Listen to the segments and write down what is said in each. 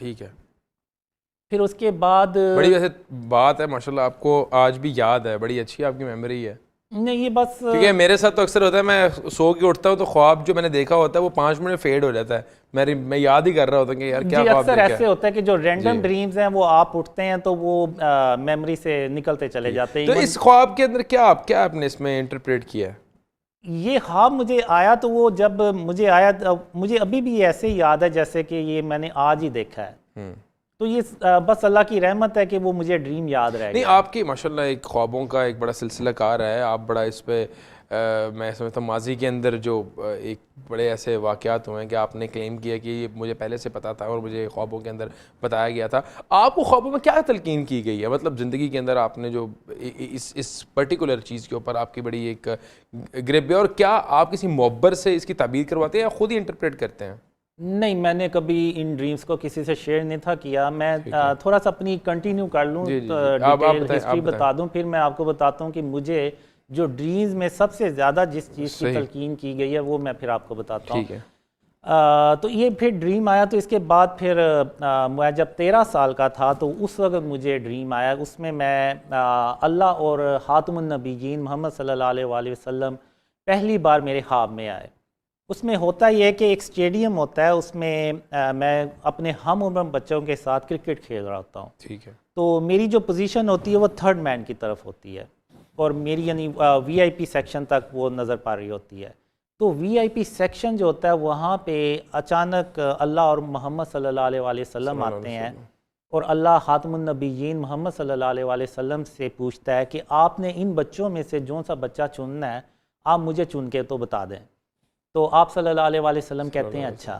ठीक है। फिर उसके बाद बड़ी वैसे बात है माशाल्लाह, आपको आज भी याद है, बड़ी अच्छी आपकी मेमोरी है। नहीं, ये बस क्योंकि मेरे साथ तो अक्सर होता है, मैं सो के उठता हूँ तो ख्वाब जो मैंने देखा होता है वो 5 मिनट में फेड हो जाता है। मैं याद ही कर रहा होता हूँ कि यार क्या जी, ख्वाब अक्सर देखा ऐसे है। होता है कि जो रैंडम जी। ड्रीम्स हैं वो आप उठते हैं तो वो मेमोरी से निकलते चले जाते हैं। तो इस ख्वाब के अंदर क्या आपने इसमें इंटरप्रेट किया है? ये ख्वाब मुझे आया तो वो जब मुझे आया मुझे अभी भी ऐसे ही याद है जैसे कि ये मैंने आज ही देखा है। तो ये बस अल्लाह की रहमत है कि वो मुझे ड्रीम याद रह नहीं, गया। आपकी माशाल्लाह एक ख्वाबों का एक बड़ा सिलसिला कार है, आप बड़ा इस पे मैं समझता हूँ माजी के अंदर जो एक बड़े ऐसे वाक़यात हुए हैं कि आपने क्लेम किया कि ये मुझे पहले से पता था और मुझे ख्वाबों के अंदर बताया गया था। आपको ख्वाबों में क्या तलकीन की गई है? मतलब ज़िंदगी के अंदर आपने जो इस पर्टिकुलर चीज़ के ऊपर आपकी बड़ी एक ग्रिप है, और क्या आप किसी मोहब्बर से इसकी ताबीर करवाते हैं या खुद ही इंटरप्रेट करते हैं? नहीं, मैंने कभी इन ड्रीम्स को किसी से शेयर नहीं था किया। मैं ठीक है। थोड़ा सा अपनी कंटिन्यू कर लूँ, जी जी जी, आप डिटेल बताएं, आप हिस्ट्री बताएं। बता दूँ, फिर मैं आपको बताता हूँ कि मुझे जो ड्रीम्स में सबसे ज़्यादा जिस चीज़ की सही। तलकीन की गई है वो मैं फिर आपको बताता हूँ। ठीक है। तो ये फिर ड्रीम आया, तो इसके बाद फिर मैं जब 13 साल का था तो उस वक्त मुझे ड्रीम आया। उसमें मैं अल्लाह और खातमुन नबीयीन मोहम्मद सल्लल्लाहु अलैहि वसल्लम पहली बार मेरे ख्वाब में आए। उसमें होता यह है कि एक स्टेडियम होता है, उसमें मैं अपने हम उम्र बच्चों के साथ क्रिकेट खेल रहा होता हूँ। ठीक है। तो मेरी जो पोजीशन होती है वो थर्ड मैन की तरफ होती है और मेरी यानी वीआईपी सेक्शन तक वो नज़र पा रही होती है। तो वीआईपी सेक्शन जो होता है वहाँ पे अचानक अल्लाह और मोहम्मद सल्लल्लाहु अलैहि वसल्लम आते हैं और अल्लाह खातमुन नबीयीन मोहम्मद सल्लल्लाहु अलैहि वसल्लम से पूछता है कि आपने इन बच्चों में से जो सा बच्चा चुनना है आप मुझे चुन के तो बता दें। तो आप सल्लल्लाहु अलैहि वसल्लम कहते हैं अच्छा।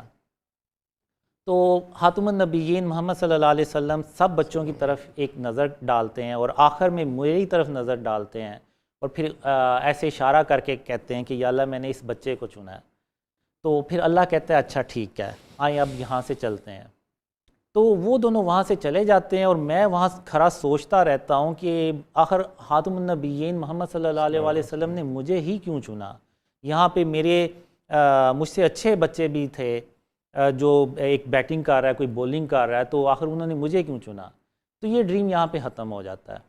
तो खातमुन नबीयीन मोहम्मद सल्लल्लाहु अलैहि वसल्लम सब बच्चों की तरफ एक नज़र डालते हैं और आखिर में मेरी तरफ नज़र डालते हैं और फिर ऐसे इशारा करके कहते हैं कि या अल्लाह मैंने इस बच्चे को चुना है। तो फिर अल्लाह कहता है अच्छा ठीक है, आए अब यहाँ से चलते हैं। तो वो दोनों वहाँ से चले जाते हैं और मैं वहाँ खड़ा सोचता रहता हूँ कि आखिर खातमुन नबीयीन मोहम्मद सल्लल्लाहु अलैहि वसल्लम ने मुझे ही क्यों चुना। यहाँ पे मेरे मुझसे अच्छे बच्चे भी थे, जो एक बैटिंग कर रहा है, कोई बॉलिंग कर रहा है, तो आखिर उन्होंने मुझे क्यों चुना। तो ये ड्रीम यहाँ पे ख़त्म हो जाता है।